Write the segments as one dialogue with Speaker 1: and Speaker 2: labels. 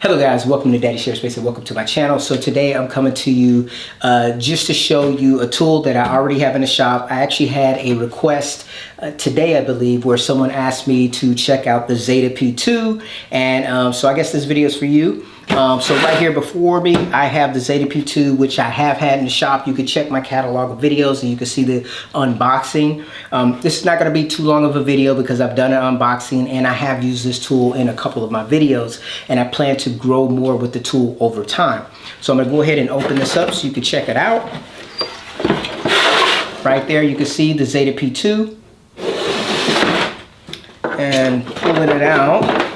Speaker 1: Hello guys, welcome to Daddy Share Space and welcome to my channel. So today I'm coming to you just to show you a tool that I already have in the shop. I actually had a request today, I believe, where someone asked me to check out the Zeta P2, and so I guess this video is for you. So right here before me, I have the Zeta P2, which I have had in the shop. You can check my catalog of videos and you can see the unboxing. This is not going to be too long of a video because I've done an unboxing and I have used this tool in a couple of my videos, and I plan to grow more with the tool over time. So I'm going to go ahead and open this up so you can check it out. Right there you can see the Zeta P2, and pulling it out,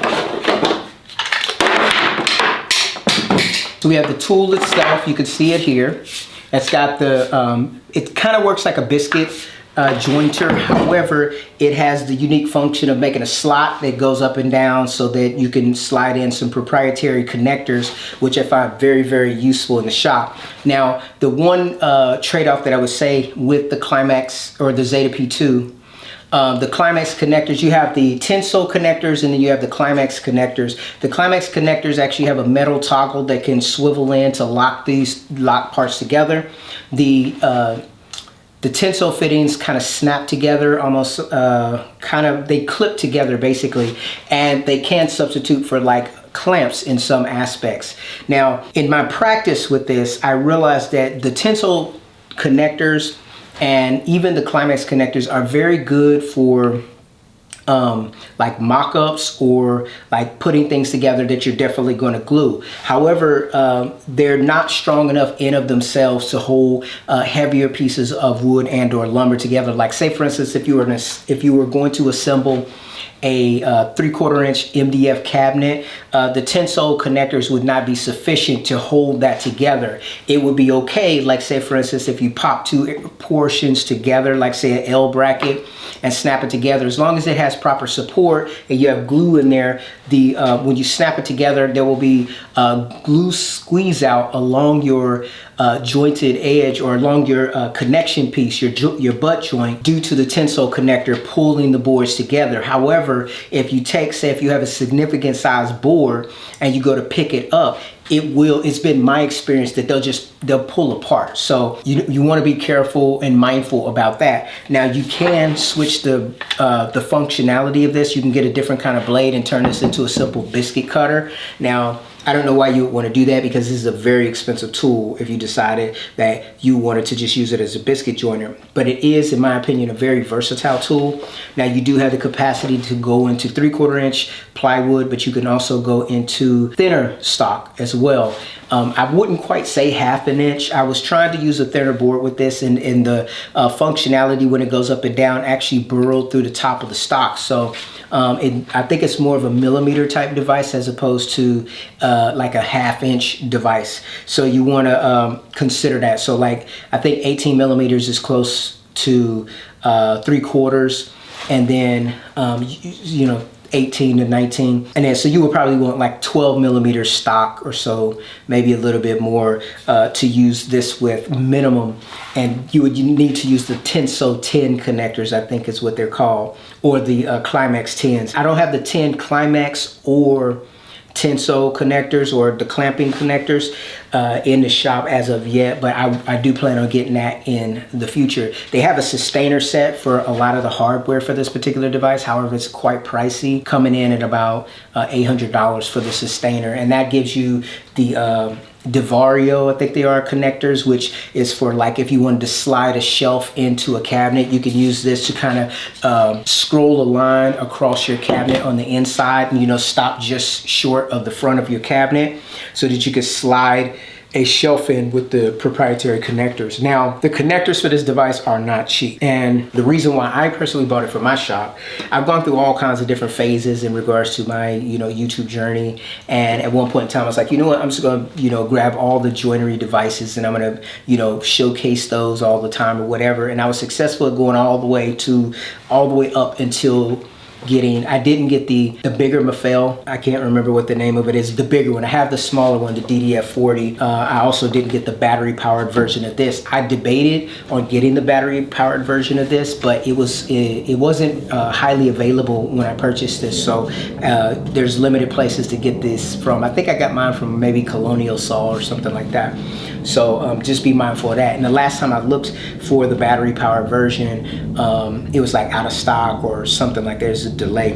Speaker 1: so we have the tool itself. You can see it here. It's got the, it kind of works like a biscuit jointer. However, it has the unique function of making a slot that goes up and down so that you can slide in some proprietary connectors, which I find very, very useful in the shop. Now, the one trade-off that I would say with the Climax or the Zeta P2, the Climax connectors, you have the tensile connectors and then you have the Climax connectors. The Climax connectors actually have a metal toggle that can swivel in to lock these parts together. The tensile fittings kind of snap together, almost they clip together basically, and they can substitute for like clamps in some aspects. Now, in my practice with this, I realized that the tensile connectors and even the Climax connectors are very good for like mock-ups or like putting things together that you're definitely going to glue. However, they're not strong enough in of themselves to hold heavier pieces of wood and or lumber together. Like say for instance, if you were going to assemble a 3/4 inch MDF cabinet, the tensile connectors would not be sufficient to hold that together. It would be okay, like say for instance, if you pop two portions together, like say an L bracket, and snap it together, as long as it has proper support and you have glue in there, when you snap it together, there will be glue squeeze out along your jointed edge or along your connection piece, your butt joint, due to the tensile connector pulling the boards together. However, if you if you have a significant size board and you go to pick it up, it's been my experience that they'll pull apart. So you want to be careful and mindful about that. Now you can switch the functionality of this. You can get a different kind of blade and turn this into a simple biscuit cutter. Now, I don't know why you would want to do that, because this is a very expensive tool if you decided that you wanted to just use it as a biscuit joiner. But it is, in my opinion, a very versatile tool. Now you do have the capacity to go into 3/4 inch plywood, but you can also go into thinner stock as well. I wouldn't quite say 1/2 inch. I was trying to use a thinner board with this, and the functionality when it goes up and down actually burrowed through the top of the stock. So I think it's more of a millimeter type device as opposed to like a 1/2 inch device. So you want to consider that. So like I think 18 millimeters is close to 3/4, and then you know, 18 to 19, and then so you would probably want like 12 millimeter stock or so, maybe a little bit more, to use this with minimum. And you need to use the Tensile 10 connectors, I think is what they're called, or the Climax 10s. I don't have the 10 Climax or tensile connectors or the clamping connectors in the shop as of yet, but I do plan on getting that in the future. They have a sustainer set for a lot of the hardware for this particular device. However, it's quite pricey, coming in at about $800 for the sustainer, and that gives you the DeVario, I think they are, connectors, which is for like if you wanted to slide a shelf into a cabinet, you could use this to kind of scroll a line across your cabinet on the inside, and you know, stop just short of the front of your cabinet so that you could slide a shelf in with the proprietary connectors. Now, the connectors for this device are not cheap, and the reason why I personally bought it for my shop, I've gone through all kinds of different phases in regards to my, you know, YouTube journey, and at one point in time I was like, you know what, I'm just gonna, you know, grab all the joinery devices and I'm gonna, you know, showcase those all the time or whatever. And I was successful at going all the way up until getting, I didn't get the bigger Mafel. I can't remember what the name of it is, the bigger one. I have the smaller one, the DDF40. I also didn't get the battery powered version of this. I debated on getting the battery powered version of this, but it wasn't highly available when I purchased this. So there's limited places to get this from. I think I got mine from maybe Colonial Saw or something like that. So just be mindful of that. And the last time I looked for the battery powered version, it was like out of stock or something, like there's a delay.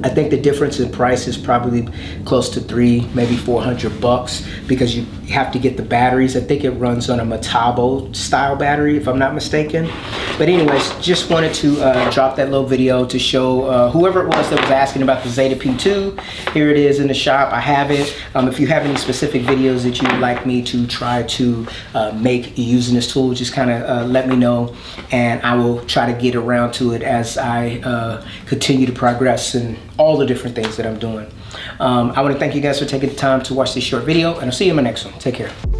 Speaker 1: I think the difference in price is probably close to $300, maybe $400, because you have to get the batteries. I think it runs on a Metabo style battery, if I'm not mistaken. But anyways, just wanted to drop that little video to show whoever it was that was asking about the Zeta P2. Here it is in the shop. I have it. If you have any specific videos that you would like me to try to make using this tool, just kind of let me know, and I will try to get around to it as I continue to progress and all the different things that I'm doing. I want to thank you guys for taking the time to watch this short video, and I'll see you in my next one. Take care.